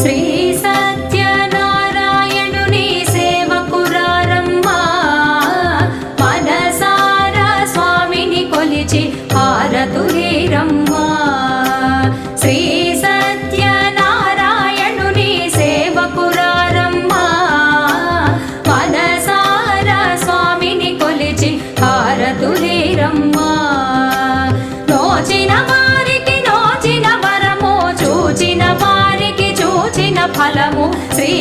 శ్రీ సత్యనారాయణుని సేవకురారమ్మా మనసారా స్వామిని కొలిచి హారతులేరమ్మా శ్రీ సత్యనారాయణుని సేవకురారమ్మా మనసారా స్వామిని కొలిచి హారతులేరమ్మా నోచిన వారికి నోచిన వరము చూచిన వారికి చూచిన ఫలము శ్రీ